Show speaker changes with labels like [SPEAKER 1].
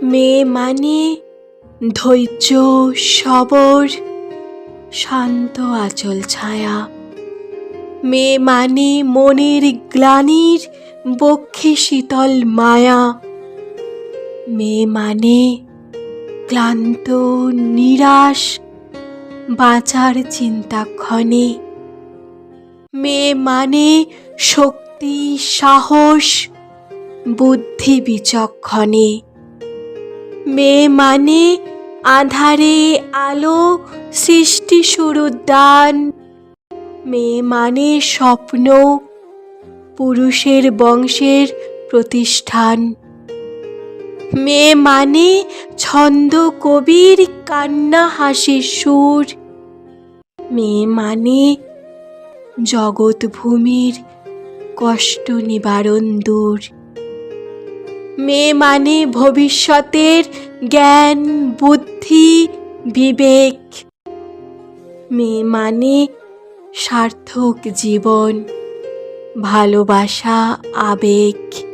[SPEAKER 1] মেয়ে মানে ধৈর্য, সবর, শান্ত আঁচল ছায়া। মেয়ে মানে মনের গ্লানির বক্ষে শীতল মায়া। মেয়ে মানে ক্লান্ত নিরাশ বাঁচার চিন্তাক্ষণে। মেয়ে মানে শক্তি, সাহস, বুদ্ধি বিচক্ষণে। মেয়ে মানে আঁধারে আলো, সৃষ্টি শুরুদ্দান। মেয়ে মানে স্বপ্ন, পুরুষের বংশের প্রতিষ্ঠান। মেয়ে মানে ছন্দ কবির কান্না হাসির সুর। মেয়ে মানে জগৎ ভূমির কষ্ট নিবারণ দূর। মেয়ে মানে ভবিষ্যতের জ্ঞান, বুদ্ধি, বিবেক। মেয়ে মানে সার্থক জীবন, ভালোবাসা, আবেগ।